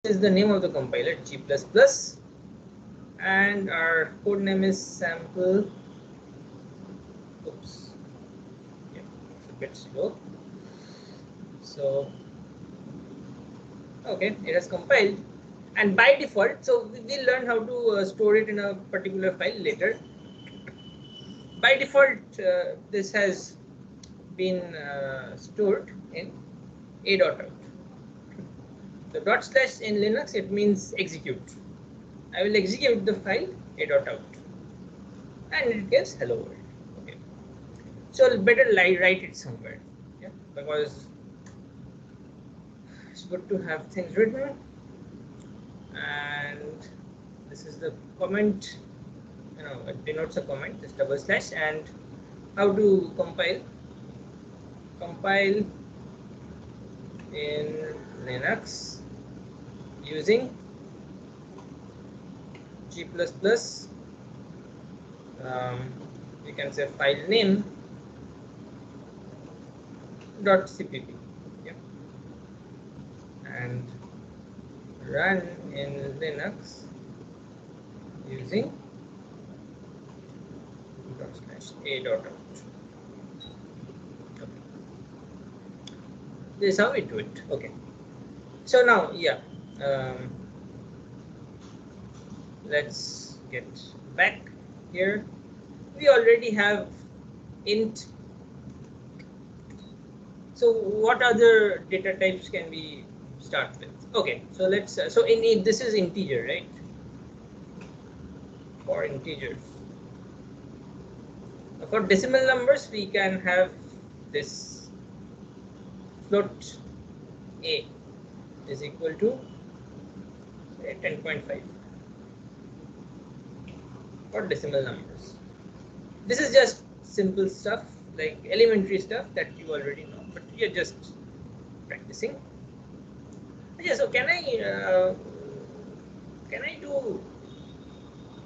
is the name of the compiler, G++, and our code name is sample. Oops, yeah, it's a bit slow. So okay, it has compiled, and by default, so we'll learn how to store it in a particular file later. By default, this has been stored in a.out. So dot slash in Linux, it means execute. I will execute the file a.out, and it gives hello world. Okay, so better write it somewhere, yeah, because it's good to have things written. And this is the comment, it denotes a comment, this double slash. And how to compile in Linux using G++, you can say file name .cpp, yeah, and run in Linux using a.out. Okay. This is how we do it. Okay, so now, yeah, let's get back here. We already have int. So what other data types can we start with? Okay, so let's so in this is integer, right? For integers. For decimal numbers, we can have this float a is equal to 10.5 for decimal numbers. This is just simple stuff, like elementary stuff that you already know, but you're just practicing. Yeah, so can I do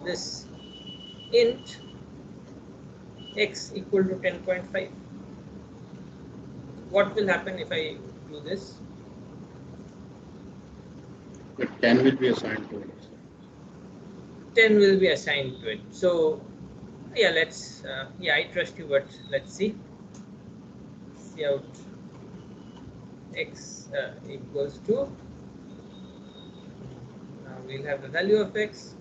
this int x equal to 10.5? What will happen if I do this? But 10 will be assigned to it. 10 will be assigned to it. So yeah, let's yeah, I trust you, but let's see. Out x equals to, now we'll have the value of x.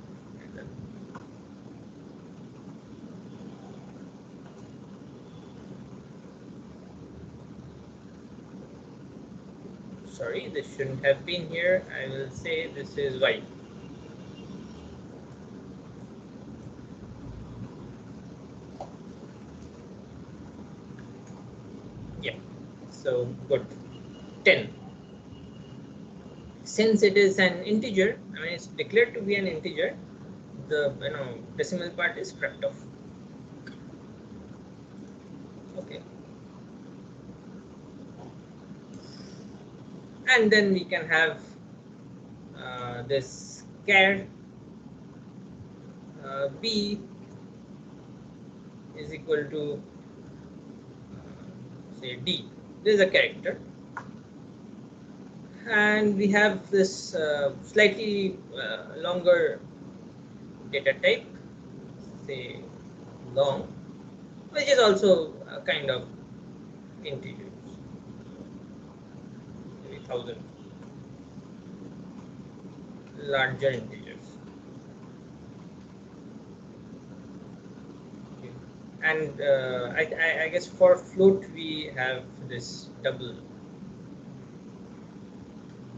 Sorry, this shouldn't have been here. I will say this is y. Yeah, so good. 10. Since it is an integer, I mean it's declared to be an integer, the decimal part is scrapped off. Okay. And then we can have this char b is equal to say d. This is a character, and we have this slightly longer data type, say long, which is also a kind of integers, maybe 1000, larger integers. Okay. And I guess for float we have this double.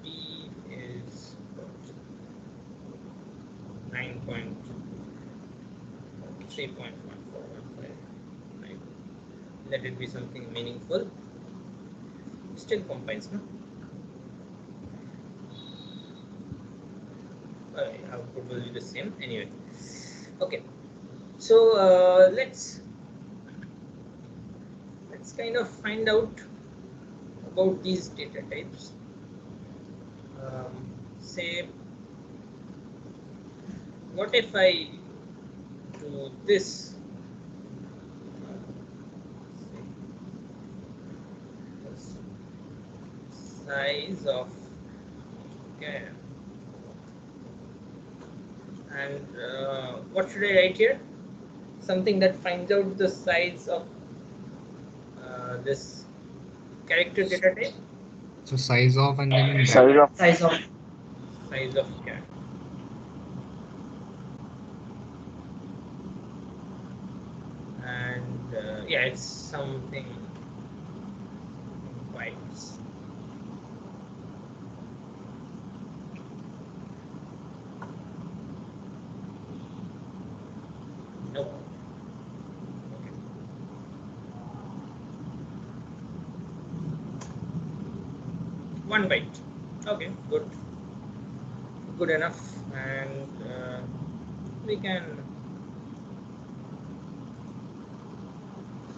B is 9.3.1415. Let it be something meaningful. Still compiles, no? Output will be the same anyway. Okay, so let's kind of find out about these data types. Say, what if I do this? Size of char And what should I write here? Something that finds out the size of this character data type. So size of and then in Size bracket. of Size of character. And yeah, it's something bytes. Nope. Okay. 1 byte. Okay, good enough. And we can,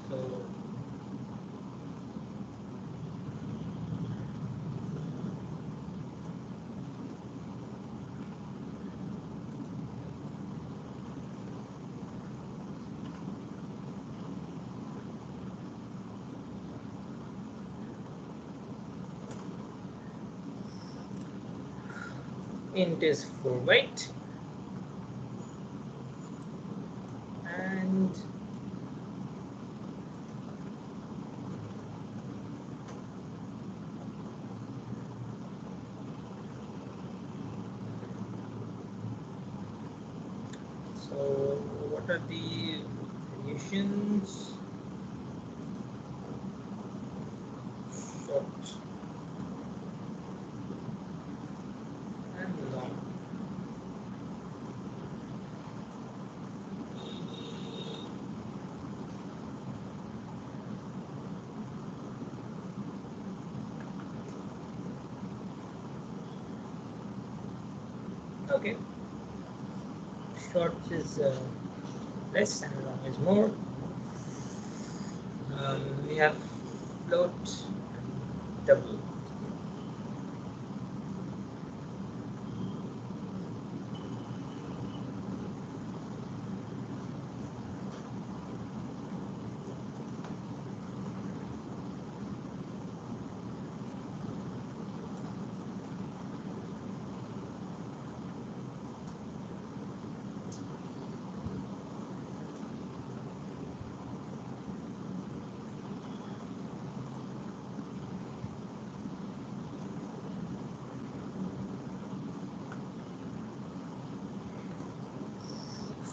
so int is 4 byte, and so what are the definitions? Short and long. Okay, short is less and long is more. We have float, double.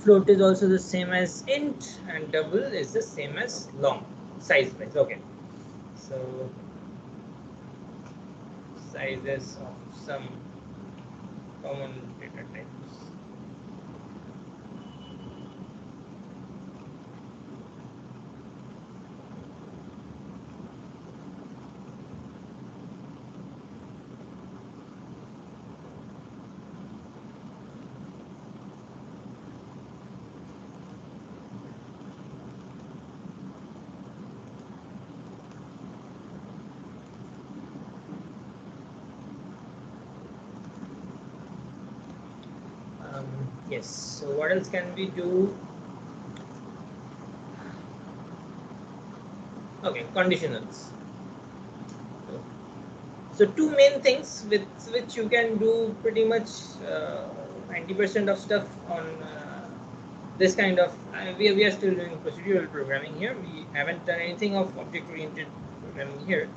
Float is also the same as int, and double is the same as long, size wise. Okay, so sizes of some common data types. Yes, so what else can we do? Okay, conditionals. So two main things with which you can do pretty much 90% of stuff on this kind of, we are still doing procedural programming here. We haven't done anything of object-oriented programming here.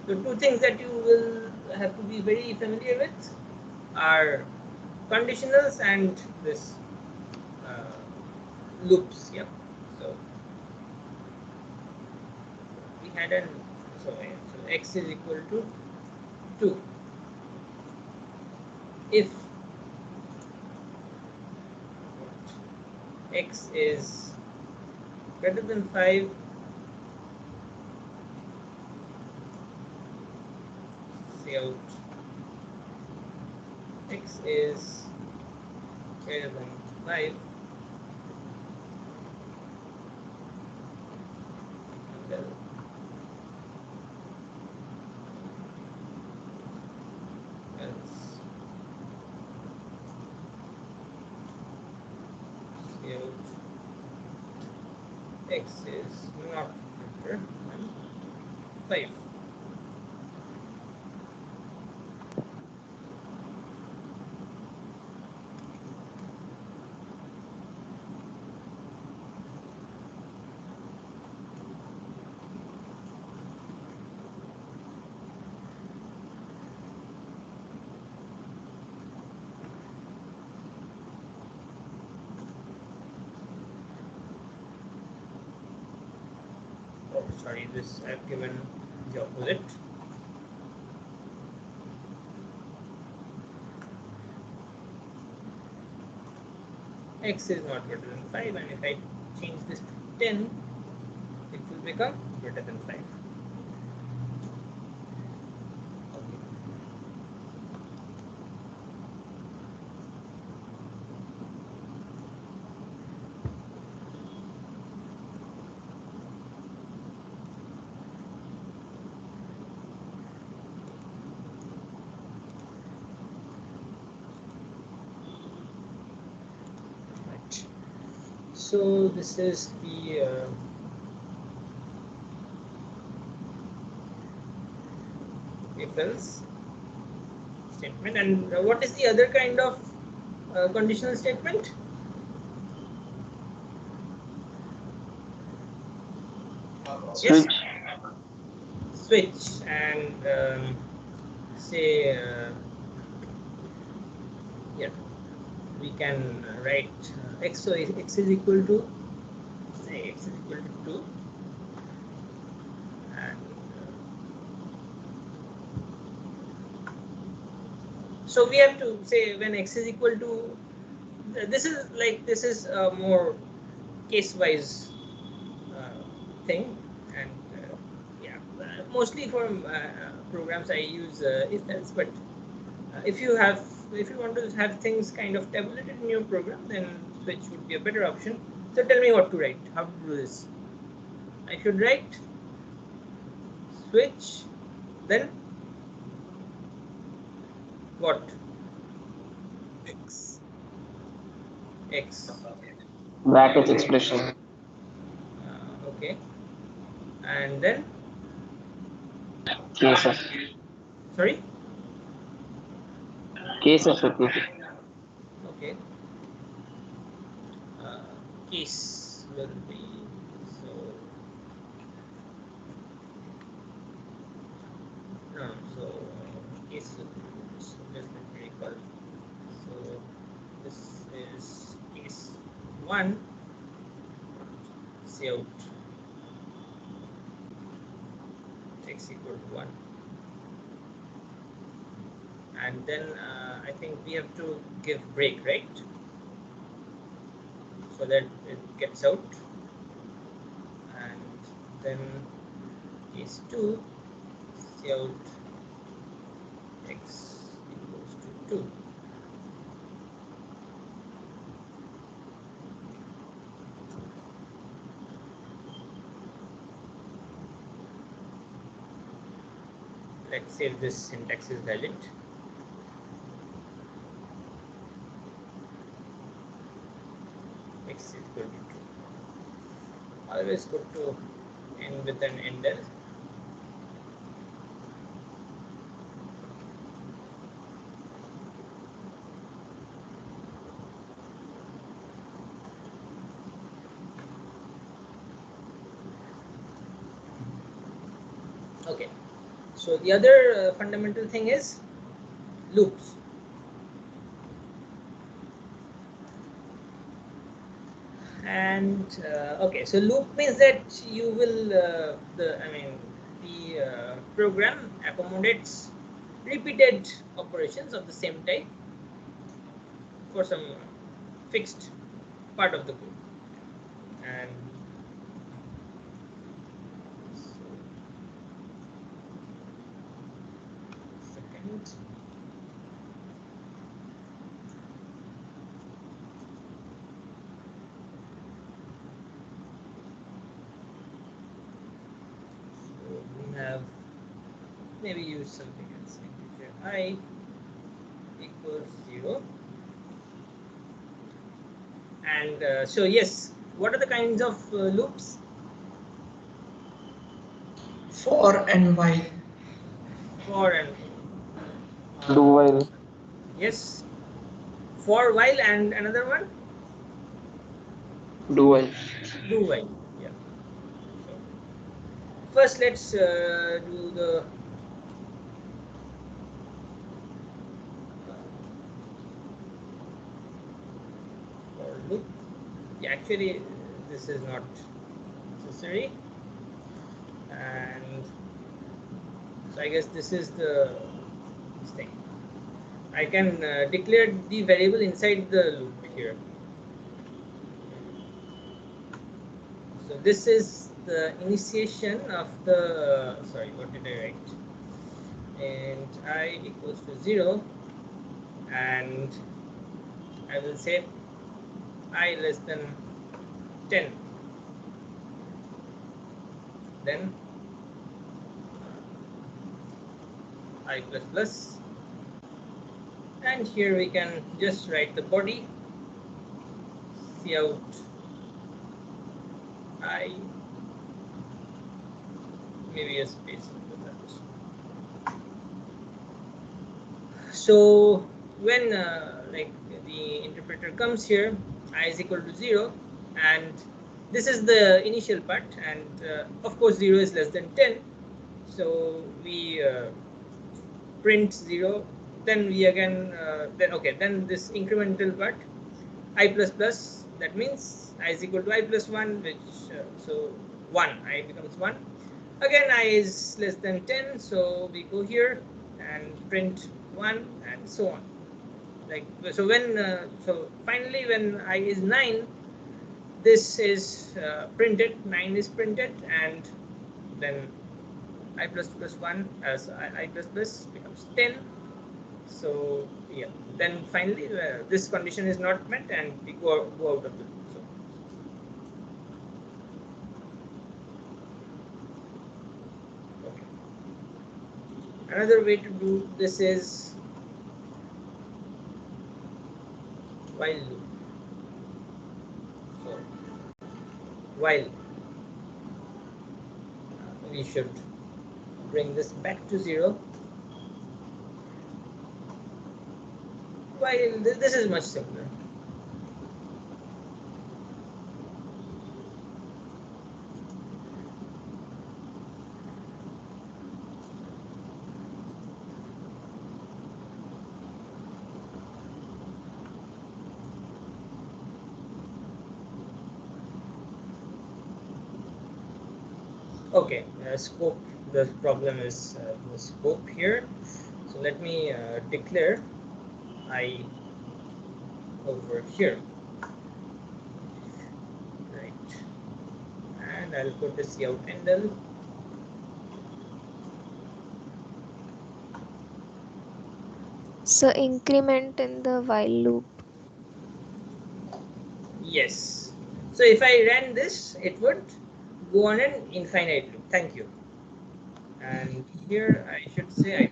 The two things that you will have to be very familiar with are conditionals and this loops. Yep. So we had an, so x is equal to 2 if x is greater than 5, say out x is greater than 5, well, else say out x is not greater than 5. sorry, this I've given the opposite. X is not greater than 5, and if I change this to 10, it will become greater than 5. Okay. Right. So this is the if else statement. And what is the other kind of conditional statement? Switch. Yes, switch. And say yeah, we can write x. So x is equal to, say x is equal to 2, and so we have to say when x is equal to, this is a more case-wise thing, and yeah, mostly for programs I use if else, but if you want to have things kind of tabulated in your program, then switch would be a better option. So tell me what to write, how to do this. I should write switch, then what? X. Brackets expression. Okay, and then Cases. sorry. Cases repeated. Okay. Case will be, so no, so case will be, so just let me recall. So this is case 1, say out x equal to 1, and then I think we have to give break, right? So that it gets out, and then case 2, say out x equals to 2. Let's say if this syntax is valid. X is equal to 2. Always good to end with an ender. Okay, so the other fundamental thing is loops. And okay, so loop means that you will the program accommodates repeated operations of the same type for some fixed part of the code. And second, so we have maybe use something else. Integer I equals 0. And so yes, what are the kinds of loops? For and while. For and Do while. yes, for, while, and another one, Do while. do while. Yeah. So first, let's do the for loop. Yeah, actually, this is not necessary. and so I guess this is the thing. I can declare the variable inside the loop here. So this is the initiation of the sorry, what did I write? And I equals to 0, and I will say I less than 10. Then I plus plus, and here we can just write the body cout I, maybe a space with that. So when like the interpreter comes here, I is equal to 0, and this is the initial part, and of course 0 is less than 10, so we print 0, then we again then this incremental part I plus plus, that means I is equal to I plus 1, which so 1, I becomes 1. Again I is less than 10, so we go here and print 1 and so on. Like so when so finally when I is 9, this is printed, 9 is printed, and then I plus plus 1 as I plus plus becomes 10. So yeah, then finally this condition is not met and we go out of the loop. So, okay. Another way to do this is while loop. So while we should bring this back to 0. While this is much simpler. Okay, scope. The problem is the scope here. So let me declare I over here, right? And I'll put this cout handle. So increment in the while loop. Yes. So if I ran this, it would go on an infinite loop. Thank you. And here I should say I.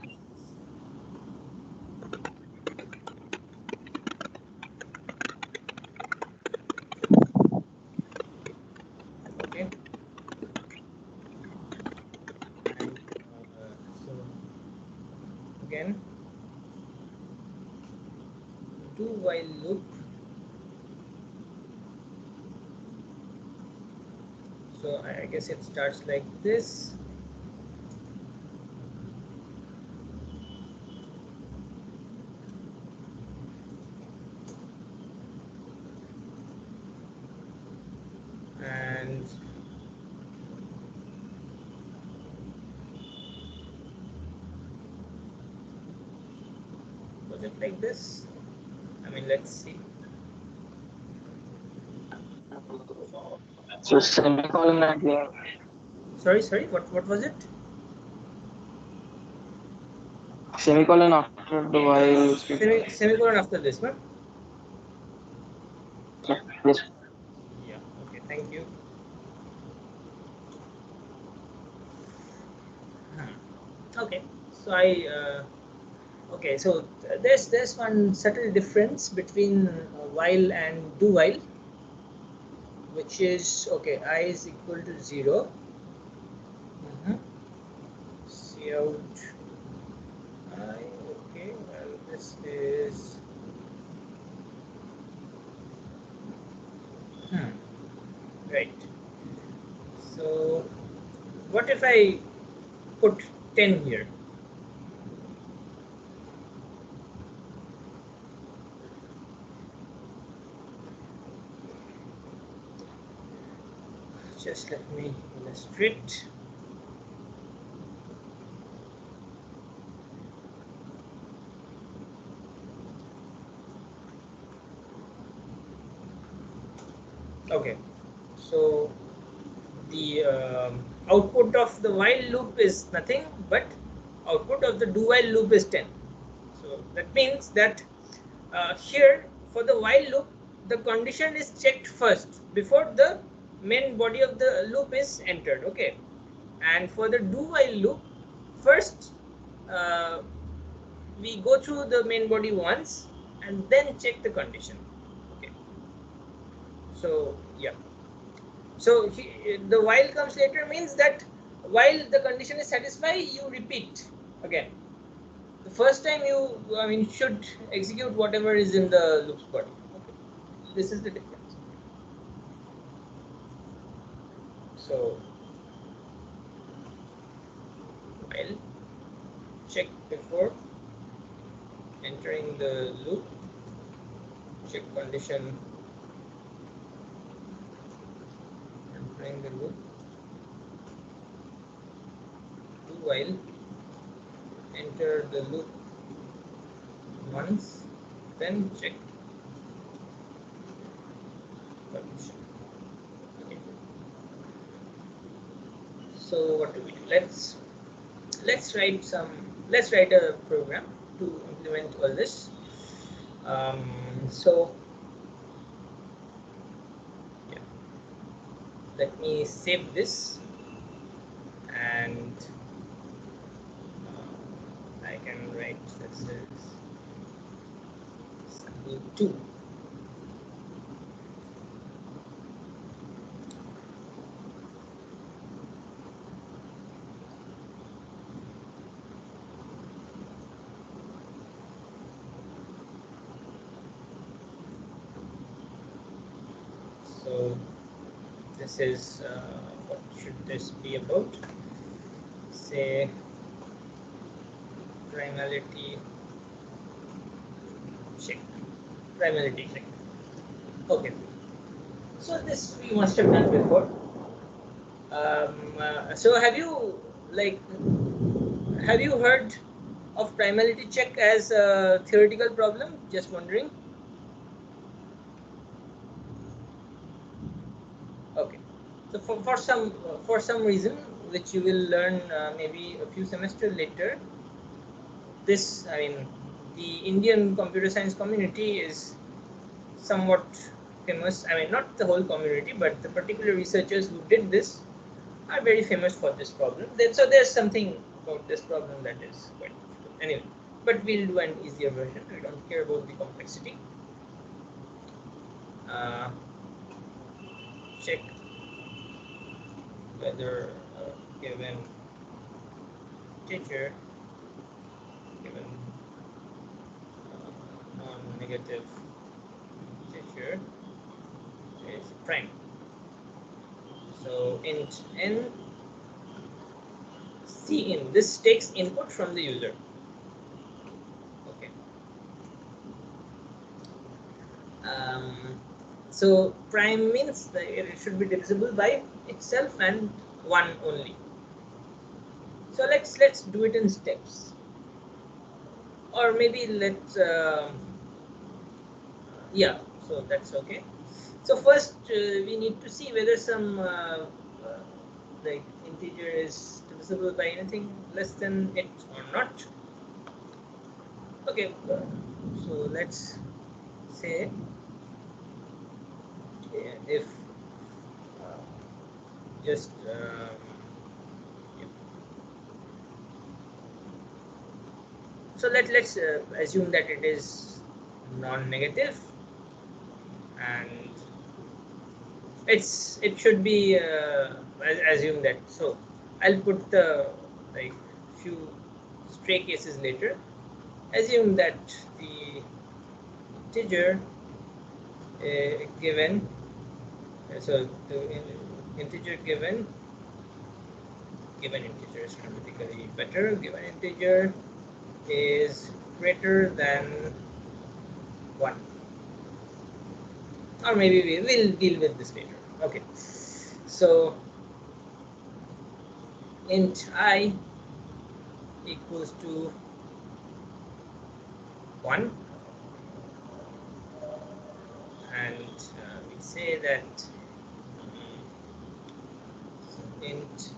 Okay. And so again, do while loop. So I guess it starts like this. And was it like this? I mean, let's see. So semicolon again. Sorry. What was it? Semicolon after the while statement. Semicolon after this one. Yeah, yes. Yeah. Okay. Thank you. Okay. So I. Okay. So there's one subtle difference between while and do while, which is okay. I is equal to 0. Cout I. Okay. Well, this is. Right. So what if I put 10 here? Just let me illustrate. Okay, so the output of the while loop is nothing but output of the do while loop is 10. So that means that here for the while loop the condition is checked first before the main body of the loop is entered. Okay, and for the do while loop first we go through the main body once and then check the condition. Okay, so yeah, so the while comes later means that while the condition is satisfied you repeat again. The first time you should execute whatever is in the loop's body. Okay. This is the difference. So while check before entering the loop, check condition entering the loop, do while enter the loop once, then check condition. Okay. So what do we do? Let's write a program to implement all this. So yeah, let me save this and I can write this as sample 2. So this is what should this be about? Say primality check. Primality check. Okay. So this we must have done before. So have you heard of primality check as a theoretical problem? Just wondering. Okay. So for some reason which you will learn maybe a few semesters later, this the Indian computer science community is somewhat famous. Not the whole community, but the particular researchers who did this are very famous for this problem. So there's something about this problem that is quite difficult. Anyway, but we'll do an easier version. We don't care about the complexity. Check whether given integer given non-negative integer is prime. So int n c in, this takes input from the user. Okay. So prime means that it should be divisible by itself and 1 only. So let's do it in steps, or maybe let's yeah. So that's okay. So first we need to see whether some integer is divisible by anything less than it or not. Okay, so let's say if just yeah. So let's assume that it is non-negative, and it should be assume that. So I'll put the few stray cases later. Assume that the integer given, so the integer given integer is grammatically better. Given integer is greater than 1, or maybe we will deal with this later. Okay, so int I equals to 1, and we say that int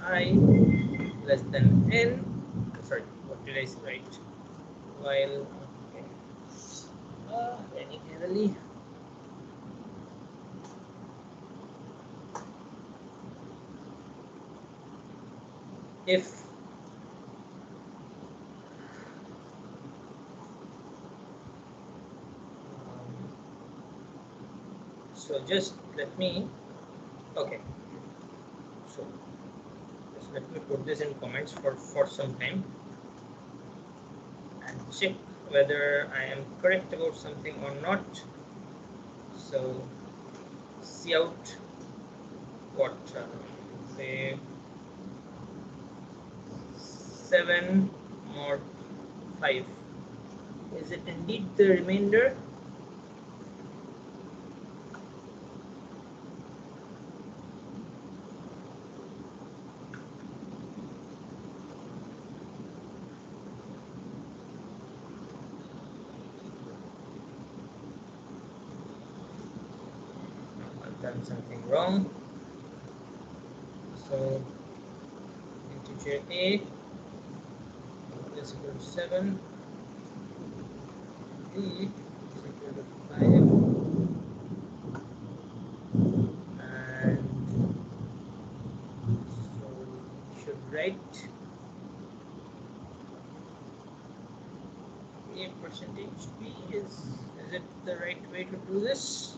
I less than n. Sorry, what did I write? While okay. Very clearly. If so just let me okay, so just let me put this in comments for some time and check whether I am correct about something or not. So see out what say 7 mod 5, is it indeed the remainder? I've done something wrong. So integer a is equal to 7, b is equal to 5, and so we should write a percentage b. Is it the right way to do this?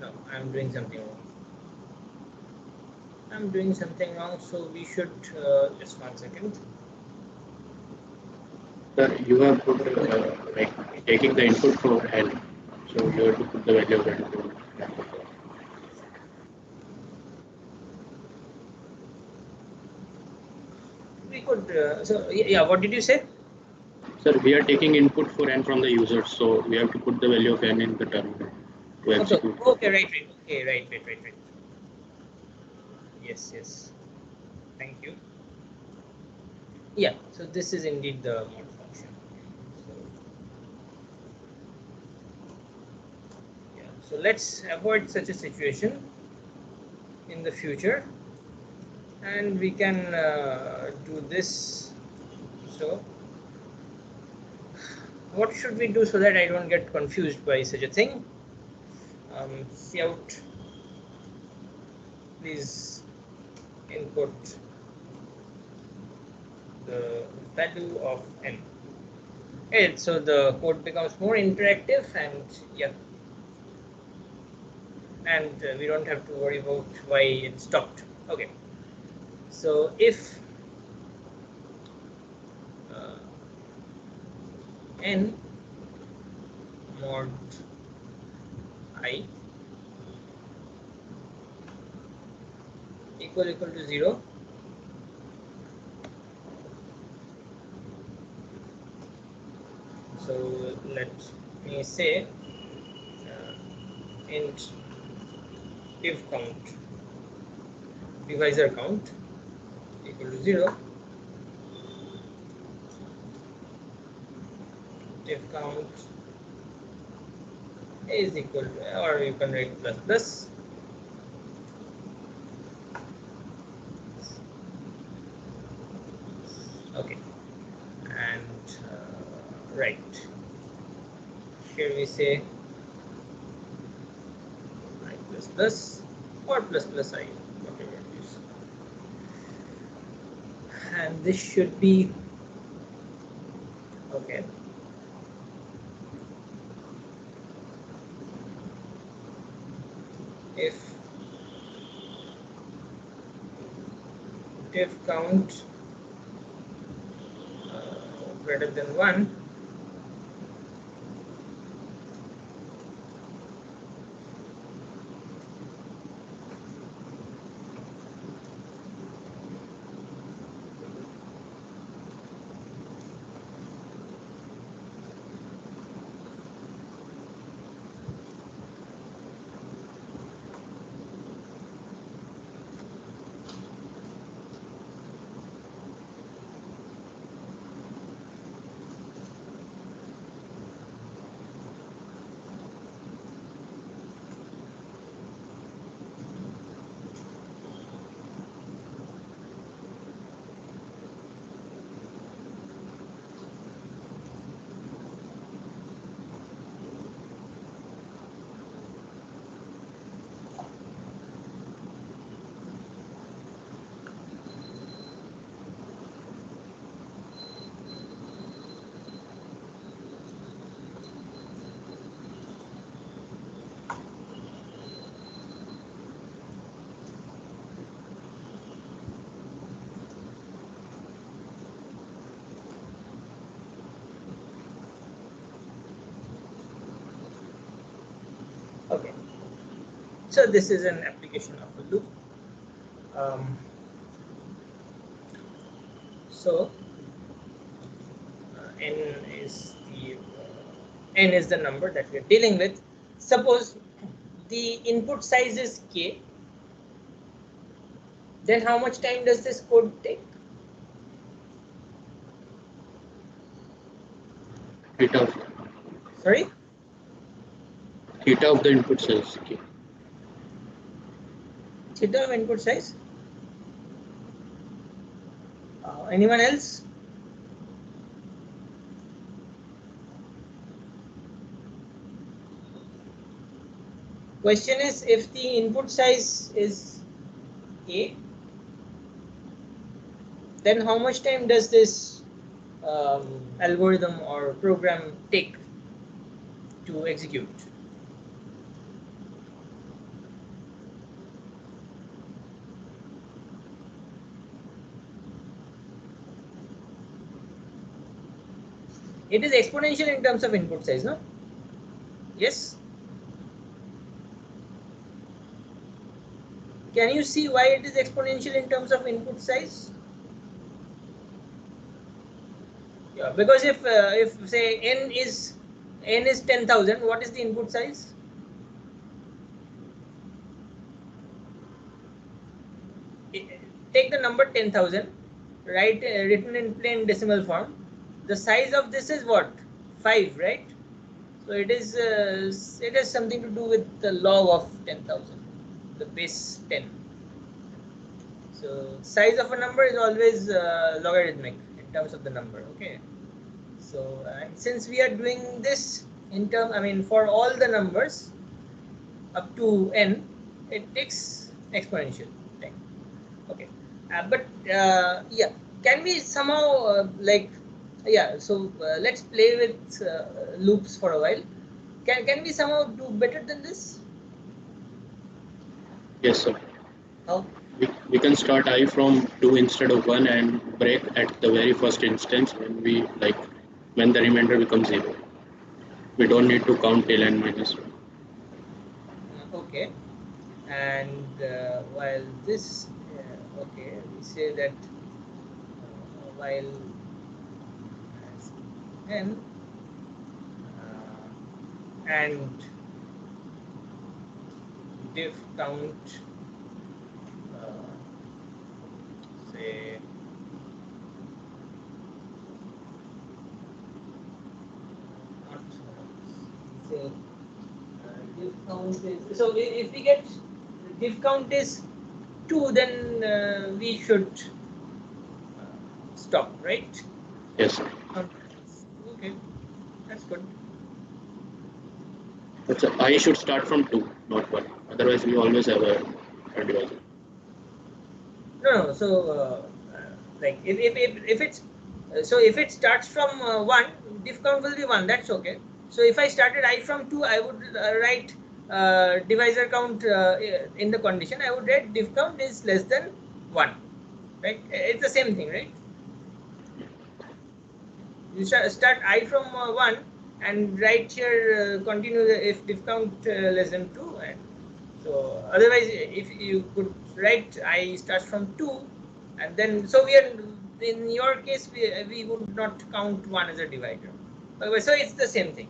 No, I'm doing something wrong. I'm doing something wrong, so we should just 1 second. Sir, you have put like taking the input for L, so you have to put the value of L to We could so yeah, what did you say? Sir, we are taking input for N from the user, so we have to put the value of N in the terminal to Okay, execute. okay, right. Okay, right. Yes. Thank you. Yeah, so this is indeed the mod function. So, yeah, so let's avoid such a situation in the future, and we can do this. So, what should we do so that I don't get confused by such a thing? See out, please input the value of n. Okay, so the code becomes more interactive, and yeah, and we don't have to worry about why it stopped. Okay, so if n mod I equal to 0, so let me say int div count, divisor count equal to 0, div count is equal to, or you can write plus plus, okay, and right here we say I plus plus or plus plus I, whatever it is, and this should be okay. If div count greater than 1, So this is an application of a loop. So n is the number that we are dealing with. Suppose the input size is k, then how much time does this code take? Theta of Sorry, theta of the input size. Okay. theta of input size. Anyone else? Question is, if the input size is a, then how much time does this algorithm or program take to execute? It is exponential in terms of input size, no? Yes? Can you see why it is exponential in terms of input size? Yeah, because if say n is 10,000, what is the input size? Take the number 10,000, write written in plain decimal form. The size of this is what? 5, right? So it has something to do with the log of 10,000, the base 10. So size of a number is always logarithmic in terms of the number. Okay. So since we are doing this in term, I mean for all the numbers up to n, it takes exponential time. Okay. But yeah, can we somehow yeah? So let's play with loops for a while. Can we somehow do better than this? Yes, sir. How? We can start I from 2 instead of 1 and break at the very first instance when the remainder becomes 0. We don't need to count till n minus 1. Okay. And while this, okay, we say that while n and diff count say say diff count is, so if we get diff count is 2, then we should stop, right? Yes, sir. Okay, that's good. But I should start from 2, not 1. Otherwise, we always have a divisor. No, so like if it's so if it starts from 1, diff count will be 1. That's okay. So if I started I from 2, I would write divisor count in the condition. I would write diff count is less than 1. Right? It's the same thing, right? You start I from 1 and write here continue if diff count less than 2, and so otherwise if you could write I starts from 2, and then so we are in your case we would not count 1 as a divider. So it's the same thing.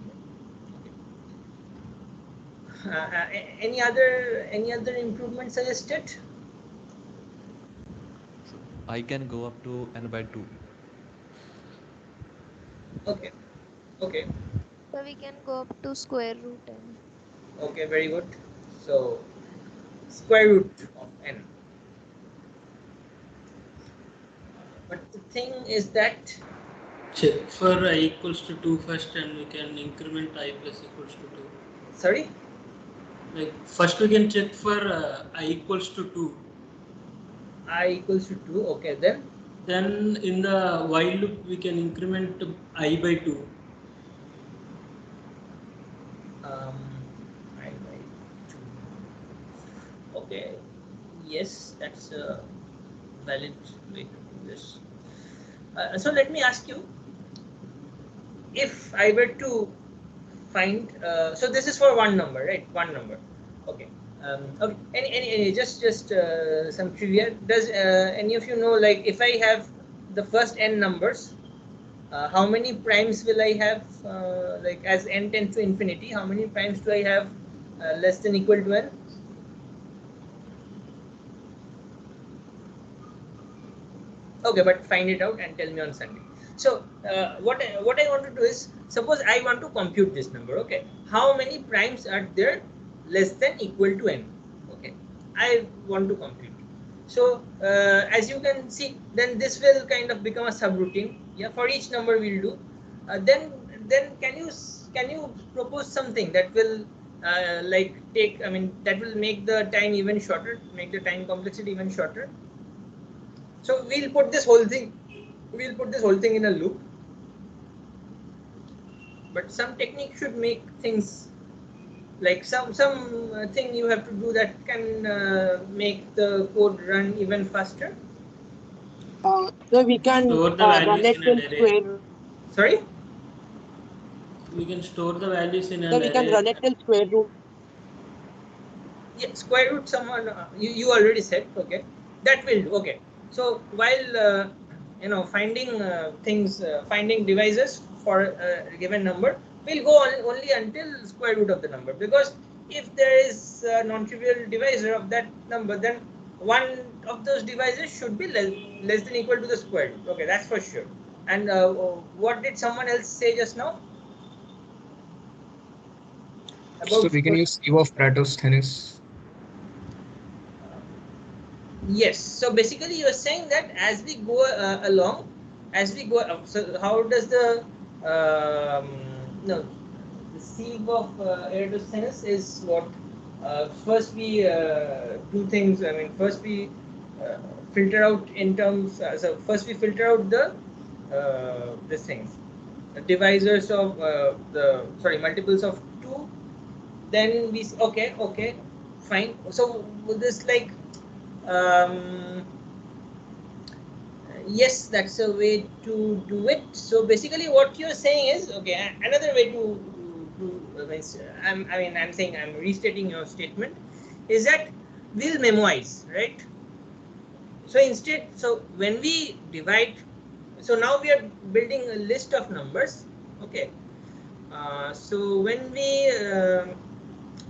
Any other improvement suggested? I can go up to n by 2. Okay. Okay. So we can go up to square root n. Okay, very good. So square root of n. But the thing is that Check for I equals to 2 first, and we can increment I plus equals to 2. sorry, Like first we can check for I equals to 2. I equals to 2. Okay, then Then in the while loop we can increment I by 2. I by 2. Okay, yes, that's a valid way to do this. So let me ask you, if I were to find, so this is for one number, right? One number. Okay. Okay. Any just some trivia. Does any of you know, like, if I have the first n numbers, how many primes will I have? Like, as n tends to infinity, how many primes do I have less than equal to n? Okay, but find it out and tell me on Sunday. So what I want to do is, suppose I want to compute this number. Okay, how many primes are there less than equal to n? Okay, I want to compute. So as you can see, then this will kind of become a subroutine. Yeah, for each number we'll do. Then can you propose something that will like take? I mean, that will make the time even shorter, make the time complexity even shorter. So we'll put this whole thing in a loop. But some technique should make things like some thing you have to do that can make the code run even faster. So we can Store the run values it in till an array. square root. Sorry? We can store the values in So an we can array. run it till square root. Yeah, square root someone you already said. Okay, that will do. Okay, so while finding things, finding divisors for a given number, we'll go on only until square root of the number, because if there is a non-trivial divisor of that number, then one of those divisors should be less than equal to the square root. Okay, that's for sure. And what did someone else say just now So about we can square? use U of Pratosthenes. Yes. So basically, you're saying that as we go along, so how does the no, the sieve of Eratosthenes is what? First we do things. I mean, first we filter out in terms. So first we filter out the this things, the divisors of multiples of 2. Then we okay, fine. So with this, like, um, yes, that's a way to do it. So basically what you're saying is, okay, another way I'm saying, I'm restating your statement, is that we'll memorize, right? So instead, so when we divide, so now we are building a list of numbers. Okay, so when we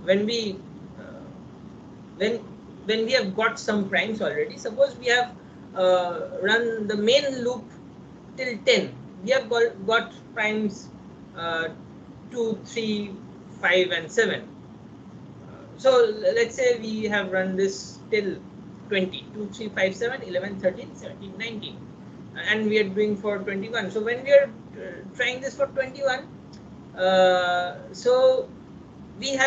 when we uh, when when we have got some primes already, suppose we have run the main loop till 10, we have got primes 2, 3, 5 and 7. So let's say we have run this till 20, 2, 3, 5, 7, 11, 13, 17, 19, and we are doing for 21. So when we are trying this for 21, so we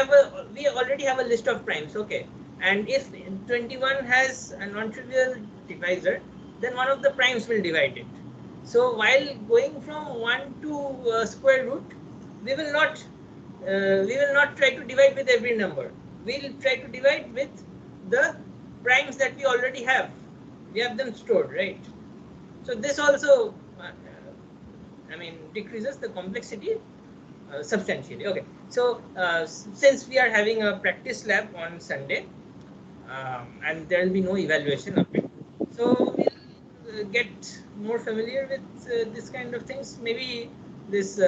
already have a list of primes. Okay, and if 21 has a non-trivial divisor, then one of the primes will divide it. So while going from 1 to square root, we will not try to divide with every number. We'll try to divide with the primes that we already have. We have them stored, right? So this also decreases the complexity substantially. Okay, so since we are having a practice lab on Sunday, and there will be no evaluation of it, so we'll get more familiar with this kind of things. Maybe this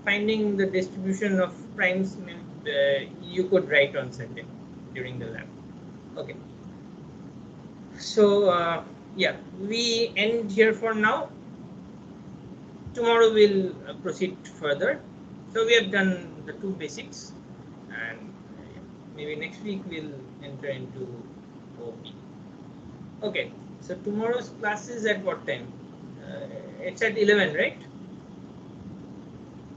finding the distribution of primes, you could write on Sunday during the lab. Okay, so yeah, we end here for now. Tomorrow we'll proceed further. So we have done the two basics, and maybe next week we'll enter into OP. Okay, so tomorrow's class is at what time? It's at 11, right?